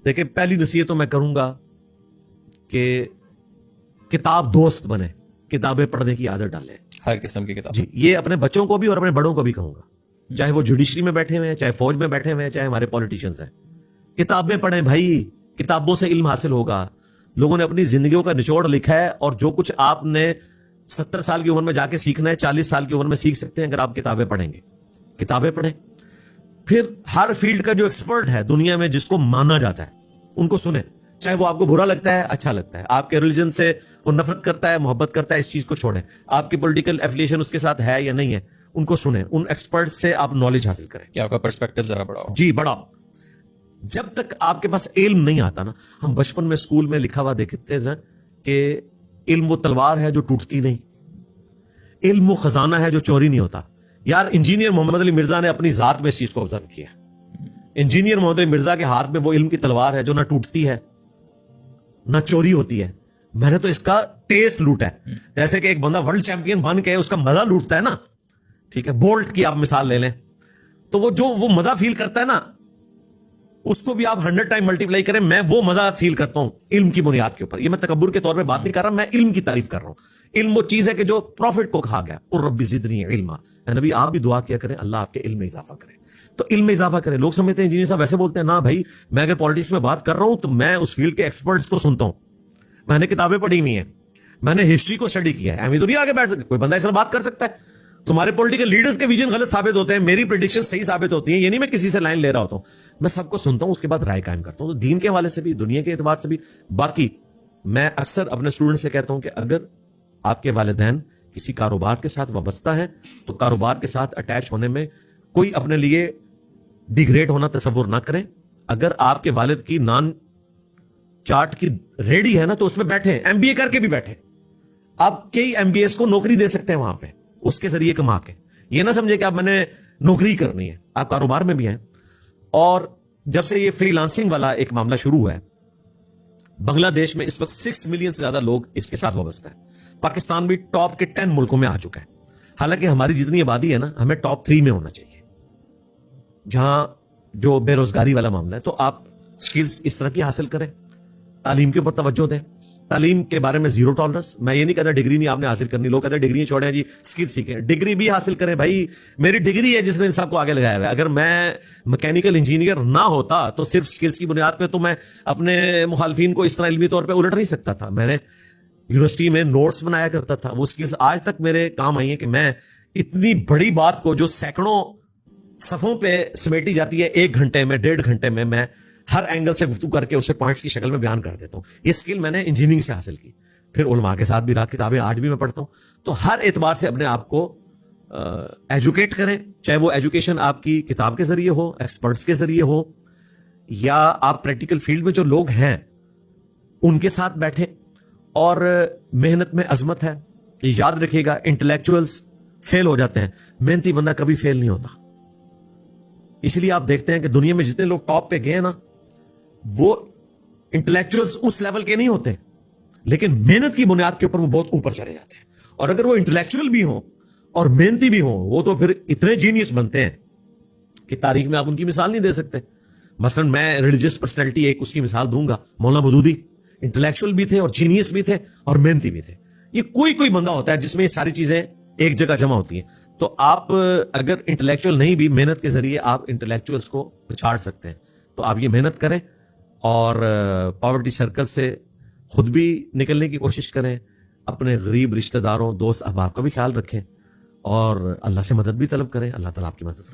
دیکھیں پہلی نصیحت تو میں کروں گا کہ کتاب دوست بنے, کتابیں پڑھنے کی عادت ڈالیں, ہر قسم کی کتاب. جی یہ اپنے بچوں کو بھی اور اپنے بڑوں کو بھی کہوں گا, چاہے وہ جوڈیشری میں بیٹھے ہوئے ہیں, چاہے فوج میں بیٹھے ہوئے ہیں, چاہے ہمارے پولیٹیشینز ہیں. کتابیں پڑھیں بھائی, کتابوں سے علم حاصل ہوگا. لوگوں نے اپنی زندگیوں کا نچوڑ لکھا ہے, اور جو کچھ آپ نے 70 سال کی عمر میں جا کے سیکھنا ہے 40 سال کی عمر میں سیکھ سکتے ہیں اگر آپ کتابیں پڑھیں گے. کتابیں پڑھیں. پھر ہر فیلڈ کا جو ایکسپرٹ ہے دنیا میں جس کو مانا جاتا ہے ان کو سنیں, چاہے وہ آپ کو برا لگتا ہے اچھا لگتا ہے, آپ کے ریلیجن سے وہ نفرت کرتا ہے محبت کرتا ہے, اس چیز کو چھوڑیں. آپ کی پولیٹیکل ایفیلیشن اس کے ساتھ ہے یا نہیں ہے ان کو سنیں, ان ایکسپرٹ سے آپ نالج حاصل کریں کہ آپ کا پرسپیکٹو ذرا بڑا ہو. جی بڑا. جب تک آپ کے پاس علم نہیں آتا نا, ہم بچپن میں اسکول میں لکھا ہوا دیکھتے ہیں کہ علم وہ تلوار ہے جو ٹوٹتی نہیں, علم وہ خزانہ ہے جو چوری نہیں ہوتا. یار انجینئر محمد علی مرزا نے اپنی ذات میں اس چیز کو آبزرو کیا. انجینئر محمد علی مرزا کے ہاتھ میں وہ علم کی تلوار ہے جو نہ ٹوٹتی ہے نہ چوری ہوتی ہے. میں نے تو اس کا ٹیسٹ لوٹا ہے, جیسے کہ ایک بندہ ورلڈ چیمپئن بن کے اس کا مزہ لوٹتا ہے نا, ٹھیک ہے, بولٹ کی آپ مثال لے لیں, تو وہ جو وہ مزہ فیل کرتا ہے نا اس کو بھی آپ 100 ٹائم ملٹیپلائی کریں. میں وہ مزہ فیل کرتا ہوں علم کی بنیاد کے اوپر. یہ میں تکبر کے طور پہ بات نہیں کر رہا, میں علم کی تعریف کر رہا ہوں. علم وہ چیز ہے کہ جو پروفٹ کو کہا گیا قل رب زدنی علما. نبی آپ بھی دعا کیا کریں اللہ آپ کے علم میں اضافہ کرے. تو علم میں اضافہ کریں. لوگ سمجھتے ہیں انجینئر صاحب ایسے بولتے ہیں, نہ بھائی میں اگر پالیٹکس میں بات کر رہا ہوں تو میں اس فیلڈ کے ایکسپرٹس کو سنتا ہوں, میں نے کتابیں پڑھی ہوئی ہیں, میں نے ہسٹری کو اسٹڈی کیا ہے. امی دنیا آگے بیٹھ سکتے, کوئی بندہ اس طرح بات کر سکتا ہے. تمہارے پولیٹیکل لیڈرز کے ویژن غلط ثابت ہوتے ہیں, میری پریڈکشن صحیح ثابت ہوتی ہیں. یہ نہیں میں کسی سے لائن لے رہا ہوتا ہوں, میں سب کو سنتا ہوں اس کے بعد رائے قائم کرتا ہوں. تو دین کے حوالے سے بھی دنیا کے اعتبار سے بھی. باقی میں اکثر اپنے اسٹوڈنٹ سے کہتا ہوں کہ اگر آپ کے والدین کسی کاروبار کے ساتھ وابستہ ہیں تو کاروبار کے ساتھ اٹیچ ہونے میں کوئی اپنے لیے ڈیگریڈ ہونا تصور نہ کریں. اگر آپ کے والد کی نان چاٹ کی ریڈی ہے نا تو اس میں بیٹھے, ایم بی اے کر کے بھی بیٹھے. آپ کئی ایم بی ایس کو نوکری دے سکتے ہیں وہاں پہ اس کے ذریعے کما کے. یہ نہ سمجھے کہ آپ میں نے نوکری کرنی ہے, آپ کاروبار میں بھی ہیں. اور جب سے یہ فری لانسنگ والا ایک معاملہ شروع ہوا ہے بنگلہ دیش میں اس وقت 6 ملین سے زیادہ لوگ اس کے ساتھ وابستہ ہیں. پاکستان بھی ٹاپ کے 10 ملکوں میں آ چکا ہے. حالانکہ ہماری جتنی آبادی ہے نا ہمیں ٹاپ 3 میں ہونا چاہیے. جہاں جو بے روزگاری والا معاملہ ہے تو آپ سکلز اس طرح کی حاصل کریں, تعلیم کے اوپر توجہ دیں. تعلیم کے بارے میں زیرو ٹالرنس. میں یہ نہیں کہتا ڈگری نہیں آپ نے حاصل کرنی, لوگ کہتے ہیں ڈگری چھوڑیں جی اسکل سیکھیں. ڈگری بھی حاصل کریں بھائی, میری ڈگری ہے جس نے ان سب کو آگے لگایا ہوا ہے. اگر میں میکینیکل انجینئر نہ ہوتا تو صرف اسکلس کی بنیاد پہ تو میں اپنے مخالفین کو اس طرح علمی طور پہ الٹ نہیں سکتا تھا. میں نے یونیورسٹی میں نوٹس بنایا کرتا تھا, وہ اسکلس آج تک میرے کام آئی ہیں کہ میں اتنی بڑی بات کو جو سینکڑوں صفوں پہ سمیٹی جاتی ہے 1 گھنٹے میں 1.5 گھنٹے میں ہر اینگل سے گفتگو کر کے اسے پوائنٹس کی شکل میں بیان کر دیتا ہوں. یہ اسکل میں نے انجینئرنگ سے حاصل کی. پھر علماء کے ساتھ بھی رہا, کتابیں آج بھی میں پڑھتا ہوں. تو ہر اعتبار سے اپنے آپ کو ایجوکیٹ کریں, چاہے وہ ایجوکیشن آپ کی کتاب کے ذریعے ہو, ایکسپرٹس کے ذریعے ہو, یا آپ پریکٹیکل فیلڈ میں جو لوگ ہیں ان کے ساتھ بیٹھیں. اور محنت میں عظمت ہے. یاد رکھیے گا انٹلیکچوئلز فیل ہو جاتے ہیں, محنتی بندہ کبھی فیل نہیں ہوتا. اس لیے آپ دیکھتے ہیں کہ دنیا میں جتنے لوگ ٹاپ پہ گئے نا وہ انٹلیکچوئلز اس لیول کے نہیں ہوتے, لیکن محنت کی بنیاد کے اوپر وہ بہت اوپر چلے جاتے ہیں. اور اگر وہ انٹلیکچوئل بھی ہوں اور محنتی بھی ہوں وہ تو پھر اتنے جینیس بنتے ہیں کہ تاریخ میں آپ ان کی مثال نہیں دے سکتے. مثلا میں ریلیجیس پرسنالٹی ایک اس کی مثال دوں گا, مولانا مودودی. انٹلیکچوئل بھی تھے اور جینیس بھی تھے اور محنتی بھی تھے. یہ کوئی بندہ ہوتا ہے جس میں یہ ساری چیزیں ایک جگہ جمع ہوتی ہیں. تو آپ اگر انٹلیکچوئل نہیں بھی محنت کے ذریعے آپ انٹلیکچوئلس کو پچھاڑ سکتے ہیں. تو آپ یہ محنت کریں اور پاورٹی سرکل سے خود بھی نکلنے کی کوشش کریں, اپنے غریب رشتہ داروں دوست احباب کا بھی خیال رکھیں, اور اللہ سے مدد بھی طلب کریں. اللہ تعالیٰ آپ کی مدد کریں.